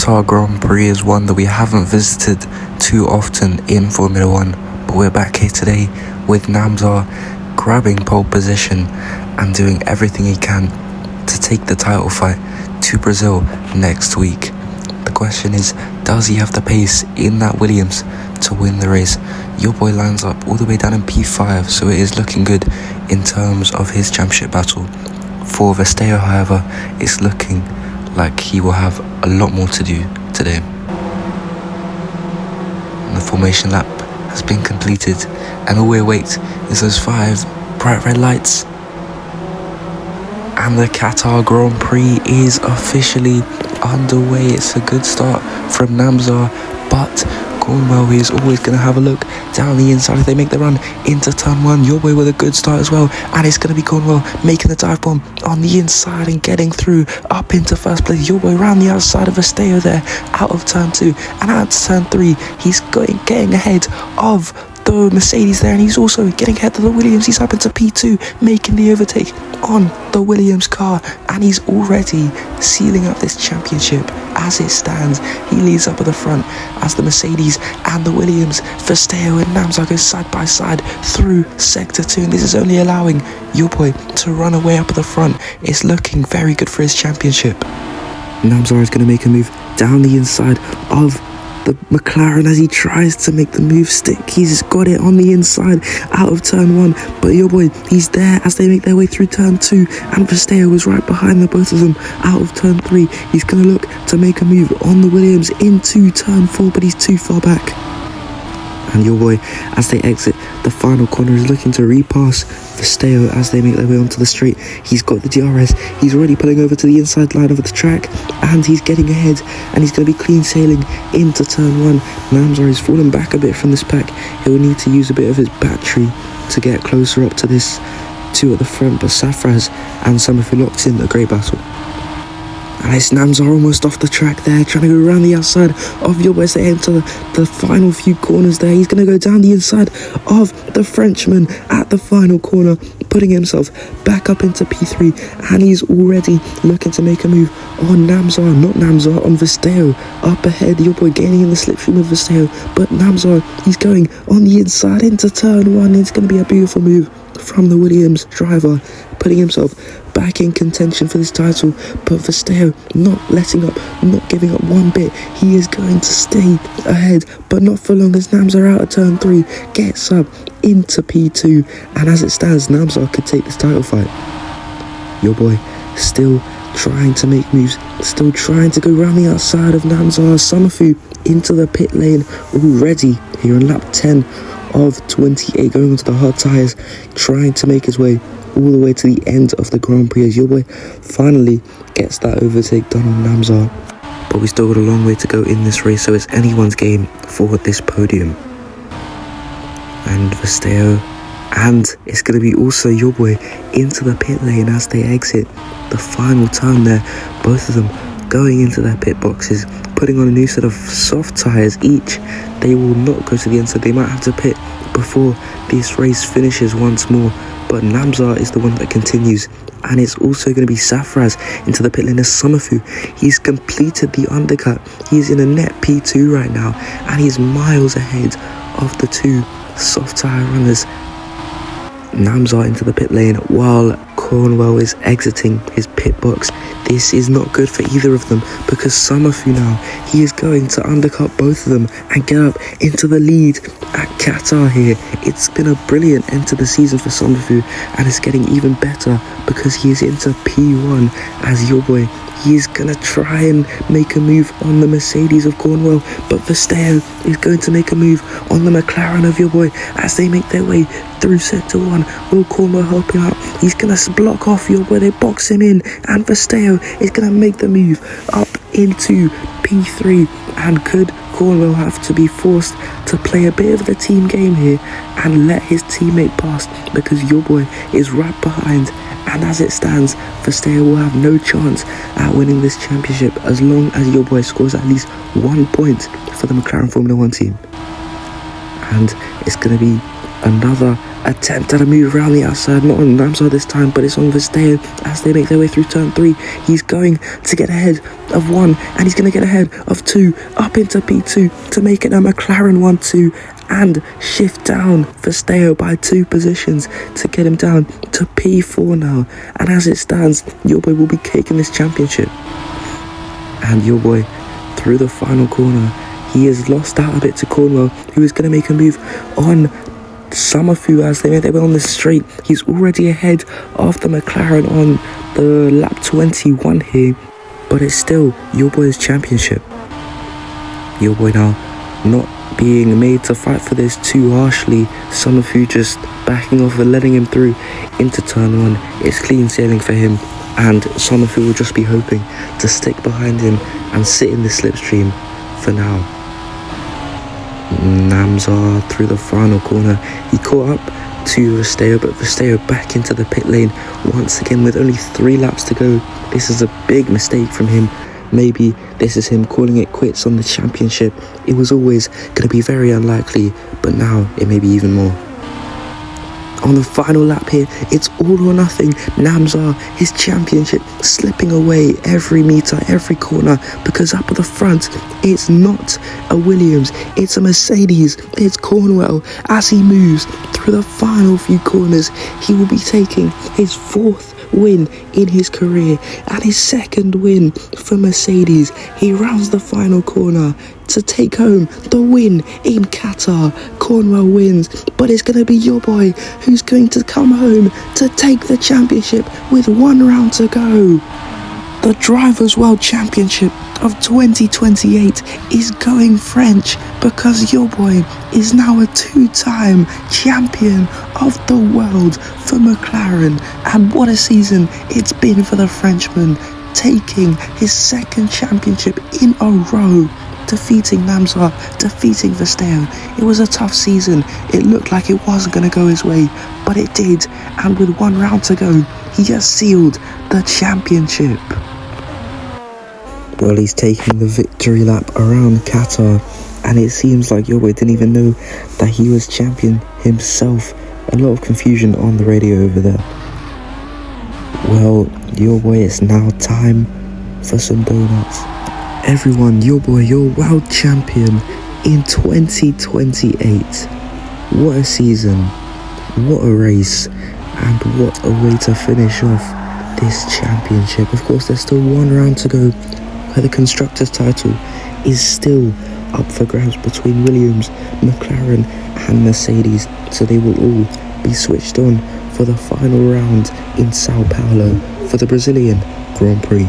Qatar Grand Prix is one that we haven't visited too often in Formula 1, but we're back here today with Namzar grabbing pole position and doing everything he can to take the title fight to Brazil next week. The question is, does he have the pace in that Williams to win the race? Yourboi lands up all the way down in P5, so it is looking good in terms of his championship battle. For Vesteo, however, it's looking like he will have a lot more to do today. And the formation lap has been completed, and all we await is those 5 bright red lights. And the Qatar Grand Prix is officially underway. It's a good start from Namzar, but Cornwell is always going to have a look down the inside if they make the run into turn 1. Yourboi with a good start as well, and it's going to be Cornwell making the dive bomb on the inside and getting through up into first place. Yourboi around the outside of Vesteo there, out of turn 2 and out to turn 3. He's getting ahead of the Mercedes there, and he's also getting ahead of the Williams. He's up into P2, making the overtake on the Williams car, and he's already sealing up this championship as it stands. He leads up at the front as the Mercedes and the Williams. Vesteo and Namzar go side by side through sector 2, and this is only allowing Yourboi to run away up at the front. It's looking very good for his championship. Namzar is going to make a move down the inside of the McLaren as he tries to make the move stick. He's got it on the inside out of turn 1, but Yourboi, he's there as they make their way through turn 2, and Vesteo was right behind the both of them out of turn 3. He's going to look to make a move on the Williams into turn 4, but he's too far back. And Yourboi, as they exit the final corner, is looking to repass Vesteo as they make their way onto the straight. He's got the DRS. He's already pulling over to the inside line of the track, and he's getting ahead, and he's going to be clean sailing into turn 1. Namzar is falling back a bit from this pack. He'll need to use a bit of his battery to get closer up to this 2 at the front, but Safraz and Summerfield locked in a great battle. And it's Namzar almost off the track there, trying to go around the outside of Yourboi as they enter the final few corners there. He's going to go down the inside of the Frenchman at the final corner, putting himself back up into P3, and he's already looking to make a move on Namzar, on Vesteo. Up ahead, Yourboi gaining in the slipstream of Vesteo, but Namzar, he's going on the inside into turn 1. It's going to be a beautiful move from the Williams driver, putting himself back in contention for this title. But Vesteo not letting up, not giving up one bit. He is going to stay ahead, but not for long, as Namzar out of turn 3 gets up into P2, and as it stands, Namzar could take this title fight. Yourboi still trying to make moves, still trying to go around the outside of Namzar. Summerfield into the pit lane already here on lap 10 of 28, going onto the hard tyres, trying to make his way all the way to the end of the Grand Prix as Yourboi finally gets that overtake done on Namzar. But we still got a long way to go in this race, so it's anyone's game for this podium. And Vesteo, and it's going to be also Yourboi into the pit lane as they exit the final turn there. Both of them going into their pit boxes, putting on a new set of soft tyres each. They will not go to the inside. They might have to pit before this race finishes once more, but Namzar is the one that continues. And it's also going to be Safraz into the pit lane as Summerfield. He's completed the undercut. He's in a net P2 right now, and he's miles ahead of the 2 soft tyre runners. Namzar into the pit lane while Cornwell is exiting his pit box. This is not good for either of them, because Summerfield now, he is going to undercut both of them and get up into the lead at Qatar here. It's been a brilliant end to the season for Summerfield, and it's getting even better because he is into P1 as Yourboi. He is going to try and make a move on the Mercedes of Cornwell, but Vesteo is going to make a move on the McLaren of Yourboi as they make their way through sector 1. Will Cornwell help him out? He's going to block off Yourboi. They box him in, and Vesteo is going to make the move up into P3. And could Cornwell have to be forced to play a bit of the team game here and let his teammate pass, because Yourboi is right behind? And as it stands, Vesteo will have no chance at winning this championship as long as Yourboi scores at least 1 point for the McLaren Formula 1 team. And it's going to be Another attempt at a move around the outside, not on Ramsar this time, but it's on Verstappen as they make their way through turn 3. He's going to get ahead of 1, and he's going to get ahead of 2, up into P2 to make it a McLaren 1-2, and shift down Verstappen by 2 positions to get him down to P4 now. And as it stands, Yourboi will be taking this championship. And Yourboi through the final corner, he has lost out a bit to Cornwell, who is going to make a move on Summerfu as they make their way on the straight. He's already ahead of the McLaren on the lap 21 here, but it's still Yourboi's championship. Yourboi now not being made to fight for this too harshly. Summerfu just backing off and letting him through into turn 1. It's clean sailing for him, and Summerfu will just be hoping to stick behind him and sit in the slipstream for now. Namzar through the final corner, he caught up to Verstappen, but Verstappen back into the pit lane once again with only 3 laps to go. This is a big mistake from him. Maybe this is him calling it quits on the championship. It was always going to be very unlikely, but now it may be even more. On the final lap here, it's all or nothing. Namzar, his championship, slipping away every meter, every corner, because up at the front, it's not a Williams, it's a Mercedes, it's Cornwell. As he moves through the final few corners, he will be taking his 4th win in his career and his 2nd win for Mercedes. He rounds the final corner to take home the win in Qatar. Cornwell wins, but it's going to be Yourboi who's going to come home to take the championship with 1 round to go. The Drivers' World Championship of 2028 is going French because Yourboi is now a 2-time champion of the world for McLaren, and what a season it's been for the Frenchman, taking his 2nd championship in a row, defeating Namzar, defeating Verstappen. It was a tough season. It looked like it wasn't going to go his way, but it did, and with 1 round to go, he has sealed the championship. Well, he's taking the victory lap around Qatar, and it seems like Yourboi didn't even know that he was champion himself. A lot of confusion on the radio over there. Well, Yourboi, it's now time for some donuts. Everyone, Yourboi, your world champion in 2028. What a season, what a race, and what a way to finish off this championship. Of course, there's still 1 round to go, where the Constructors' title is still up for grabs between Williams, McLaren and Mercedes, so they will all be switched on for the final round in Sao Paulo for the Brazilian Grand Prix.